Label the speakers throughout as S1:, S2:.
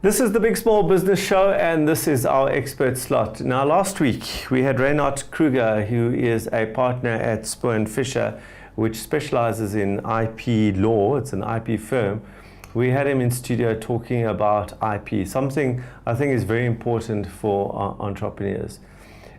S1: This is the Big Small Business Show, and this is our expert slot. Now, last week we had Reinard Krüger, who is a partner at Spoor & Fisher, which specializes in IP law. It's an IP firm. We had him in studio talking about IP, something I think is very important for entrepreneurs.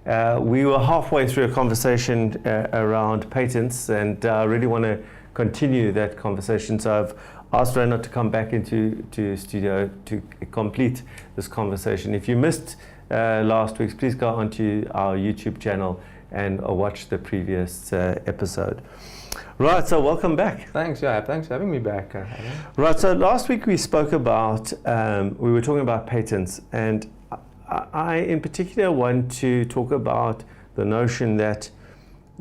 S1: We were halfway through a conversation around patents, and I really want to continue that conversation. So I've asked Reinard to come back into studio to complete this conversation. If you missed last week's, please go onto our YouTube channel and watch the previous episode. Right, so welcome back.
S2: Thanks, yeah, thanks for having me back.
S1: Right, so last week we spoke about, we were talking about patents, and I in particular want to talk about the notion that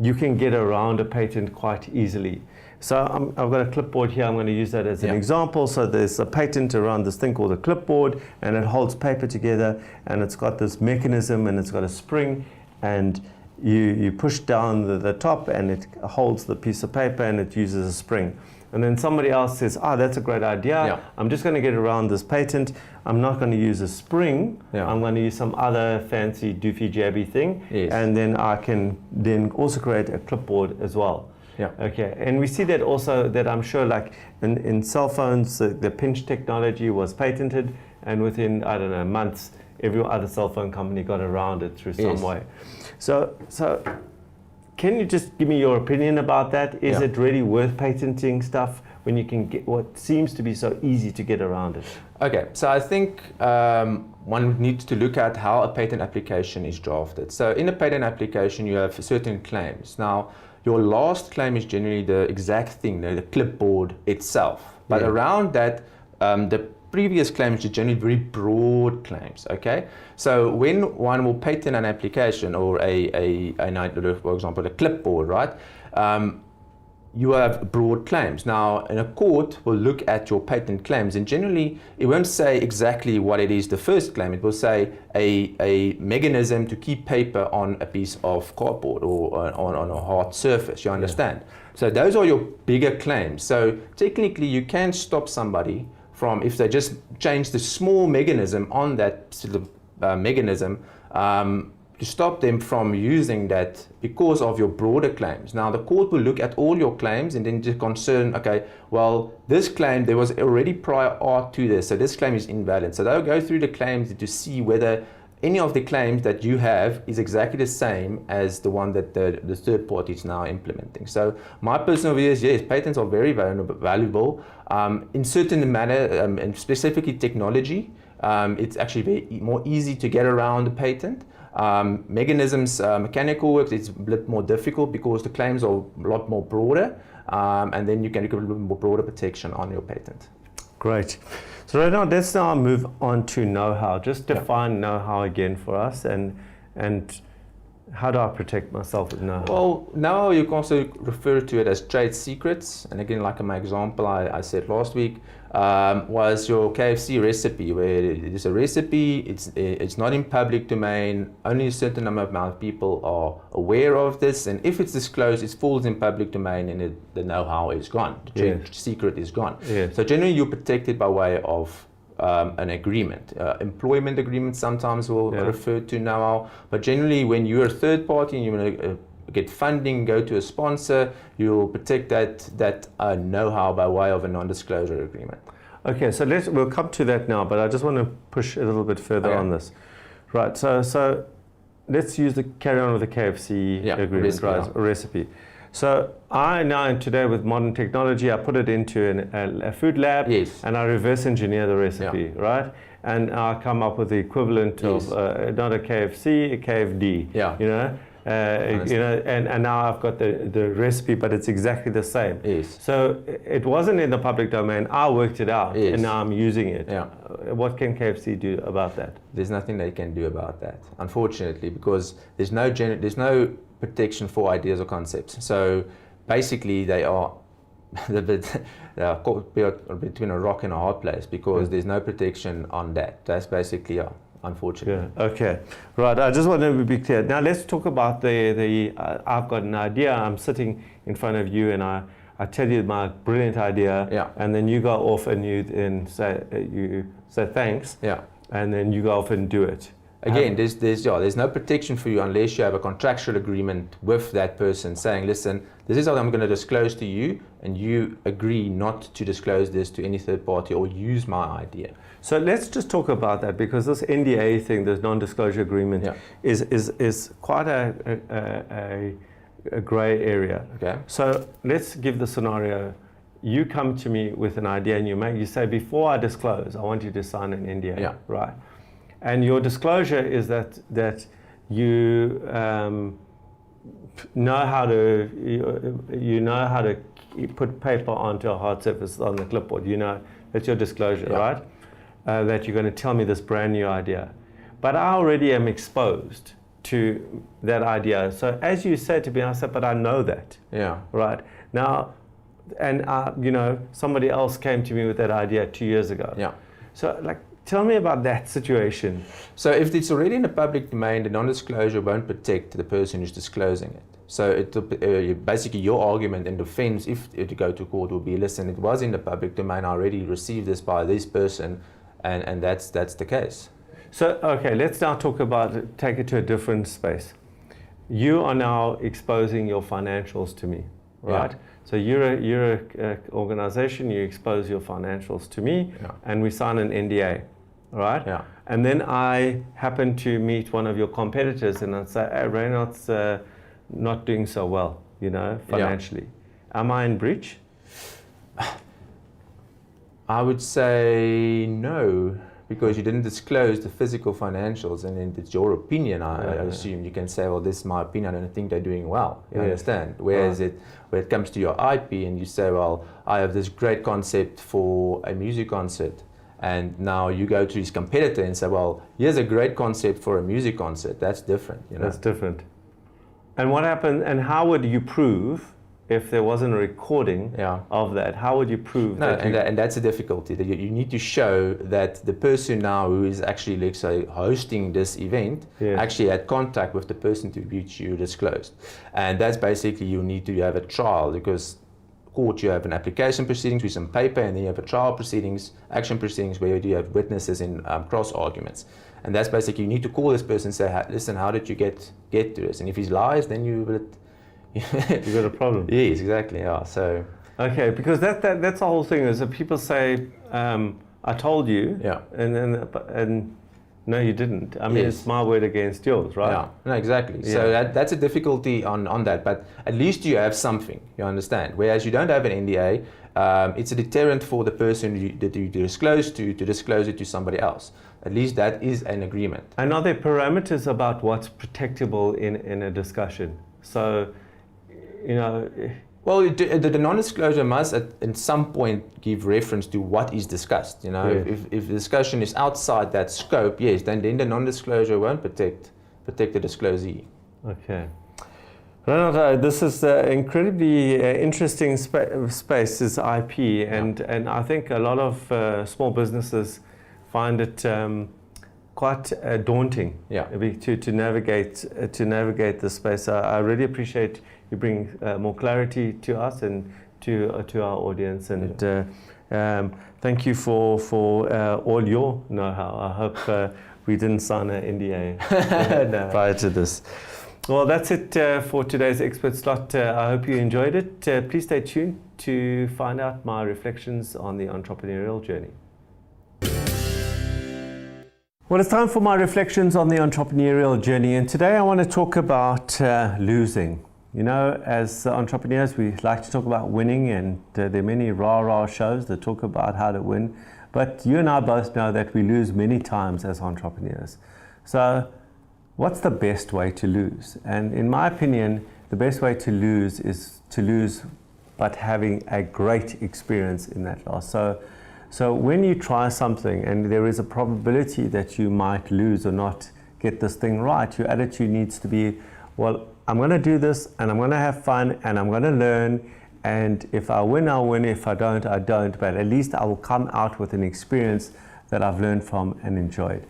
S1: you can get around a patent quite easily. So I've got a clipboard here. I'm going to use that as an example. So there's a patent around this thing called a clipboard, and it holds paper together, and it's got this mechanism, and it's got a spring, and you push down the top, and it holds the piece of paper, and it uses a spring. And then somebody else says, that's a great idea. Yeah. I'm just going to get around this patent. I'm not going to use a spring. Yeah. I'm going to use some other fancy doofy jabby thing. Yes. And then I can then also create a clipboard as well.
S2: Yeah.
S1: Okay. And we see that also, that I'm sure, like in cell phones, the pinch technology was patented, and within, I don't know, months, every other cell phone company got around it through some way. So can you just give me your opinion about that? Is it really worth patenting stuff when you can get what seems to be so easy to get around it?
S2: Okay, so I think one needs to look at how a patent application is drafted. So in a patent application, you have certain claims. Now, your last claim is generally the exact thing, the clipboard itself. But around that, the previous claims are generally very broad claims, okay? So when one will patent an application or for example, a clipboard, right? You have broad claims. Now, in a court will look at your patent claims, and generally it won't say exactly what it is, the first claim. It will say a mechanism to keep paper on a piece of cardboard or on a hard surface, you understand? Yeah. So those are your bigger claims. So technically you can stop somebody from, if they just change the small mechanism on that mechanism, to stop them from using that because of your broader claims. Now, the court will look at all your claims and then just concern, okay, well, this claim, there was already prior art to this, so this claim is invalid. So they'll go through the claims to see whether any of the claims that you have is exactly the same as the one that the third party is now implementing. So my personal view is, yes, patents are very valuable. In certain manner, and specifically technology, it's actually very more easy to get around the patent. Mechanisms, mechanical work, it's a bit more difficult because the claims are a lot more broader, and then you can get a little bit more broader protection on your patent.
S1: Great. So right now, let's now move on to know-how. Just define know-how again for us, and how do I protect myself with know-how?
S2: Well, know-how, you can also refer to it as trade secrets. And again, like in my example I said last week, was your KFC recipe, where it is a recipe, it's not in public domain, only a certain amount of people are aware of this, and if it's disclosed, it falls in public domain, and the know-how is gone, the trade secret is gone. So generally you're protected by way of an agreement. Employment agreements sometimes will refer to know-how, but generally when you're a third party and you want to get funding, go to a sponsor, you'll protect that know-how by way of a non-disclosure agreement.
S1: Okay, so we'll come to that now, but I just want to push a little bit further on this. Right, so let's carry on with the KFC agreement, recipe. So I now, today with modern technology, I put it into a food lab, and I reverse engineer the recipe, right? And I come up with the equivalent of not a KFC, a KFD, you know? And now I've got the recipe, but it's exactly the same. So it wasn't in the public domain. I worked it out, and now I'm using it. What can KFC do about that?
S2: There's nothing they can do about that, unfortunately, because there's no protection for ideas or concepts. So basically, they are caught between a rock and a hard place, because there's no protection on that. That's basically unfortunately.
S1: Okay, right. I just want to be clear. Now let's talk about I've got an idea. I'm sitting in front of you, and I tell you my brilliant idea,
S2: Yeah.
S1: and then you go off and you say thanks,
S2: Yeah.
S1: and then you go off and do it.
S2: Again, there's no protection for you unless you have a contractual agreement with that person saying, listen, this is what I'm going to disclose to you, and you agree not to disclose this to any third party or use my idea.
S1: So let's just talk about that, because this NDA thing, this non-disclosure agreement,
S2: Yeah.
S1: is quite a grey area.
S2: Okay.
S1: So let's give the scenario. You come to me with an idea, and you say, before I disclose, I want you to sign an NDA,
S2: Yeah.
S1: right? And your disclosure is that you know how to put paper onto a hard surface on the clipboard. You know, that's your disclosure,
S2: Yeah.
S1: right? That you're going to tell me this brand new idea. But I already am exposed to that idea. So as you said to me, I said, but I know that,
S2: Yeah.
S1: right? Now, and somebody else came to me with that idea 2 years ago.
S2: Yeah.
S1: So tell me about that situation.
S2: So if it's already in the public domain, the non-disclosure won't protect the person who's disclosing it. So basically your argument in defense, if it go to court, will be, listen, it was in the public domain, I already received this by this person, and that's the case.
S1: So, okay, let's now take it to a different space. You are now exposing your financials to me, right?
S2: Yeah.
S1: So you're a organization, you expose your financials to me,
S2: Yeah.
S1: and we sign an NDA, right?
S2: Yeah.
S1: And then I happen to meet one of your competitors, and I say, hey, Reinard's not doing so well, financially. Yeah. Am I in breach?
S2: I would say no, because you didn't disclose the physical financials, and then it's your opinion. I assume you can say, well, this is my opinion, I don't think they're doing well. You understand? Whereas when it comes to your IP, and you say, well, I have this great concept for a music concert, and now you go to his competitor and say, well, here's a great concept for a music concert. That's different.
S1: That's different. And what happened? And how would you prove? If there wasn't a recording of that, how would you prove that?
S2: And that's a difficulty. That you need to show that the person now who is actually, let's say, hosting this event actually had contact with the person to which you disclosed. And that's basically, you need to have a trial, because court you have an application proceedings with some paper, and then you have a trial proceedings, action proceedings, where you have witnesses in cross arguments. And that's basically, you need to call this person and say, listen, how did you get to this? And if he lies, then you will...
S1: You've got a problem.
S2: Yes, exactly. Yeah. So.
S1: Okay, because that's the whole thing. Is that people say, "I told you," and no, you didn't. I mean, it's my word against yours, right?
S2: Yeah. No, exactly. Yeah. So that's a difficulty on that. But at least you have something. You understand. Whereas you don't have an NDA, it's a deterrent for the person that you disclose to disclose it to somebody else. At least that is an agreement.
S1: And are there parameters about what's protectable in a discussion? So.
S2: Well, the non-disclosure must at some point give reference to what is discussed. If the discussion is outside that scope, yes, then the non-disclosure won't protect the disclosee.
S1: Okay. Reinard, this is incredibly interesting space, is IP, and I think a lot of small businesses find it quite daunting to navigate this space. I really appreciate you bring more clarity to us and to our audience, and thank you for all your know-how. I hope we didn't sign an NDA prior to this. Well, that's it for today's Expert Slot. I hope you enjoyed it. Please stay tuned to find out my reflections on the entrepreneurial journey. Well, it's time for my reflections on the entrepreneurial journey, and today I want to talk about losing. As entrepreneurs, we like to talk about winning, and there are many rah-rah shows that talk about how to win, but you and I both know that we lose many times as entrepreneurs. So what's the best way to lose? And in my opinion, the best way to lose is to lose but having a great experience in that loss. So when you try something and there is a probability that you might lose or not get this thing right, your attitude needs to be, well, I'm going to do this, and I'm going to have fun, and I'm going to learn, and if I win, I'll win. If I don't, I don't, but at least I will come out with an experience that I've learned from and enjoyed.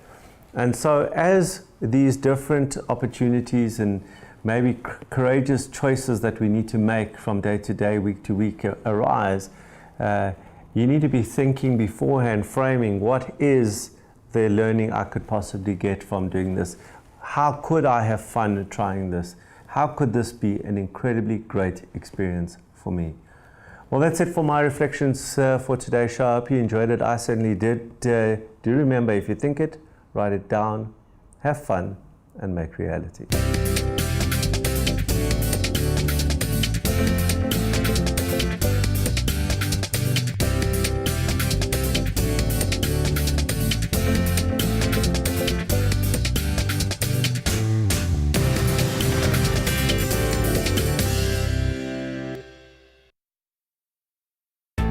S1: And so as these different opportunities and maybe courageous choices that we need to make from day to day, week to week arise, you need to be thinking beforehand, framing what is the learning I could possibly get from doing this. How could I have fun trying this? How could this be an incredibly great experience for me? Well, that's it for my reflections for today's show. I hope you enjoyed it. I certainly did. Do remember, if you think it, write it down, have fun, and make reality.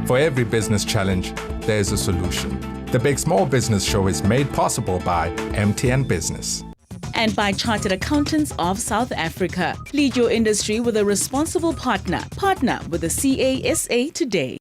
S3: For every business challenge, there's a solution. The Big Small Business Show is made possible by MTN Business.
S4: And by Chartered Accountants of South Africa. Lead your industry with a responsible partner. Partner with the CASA today.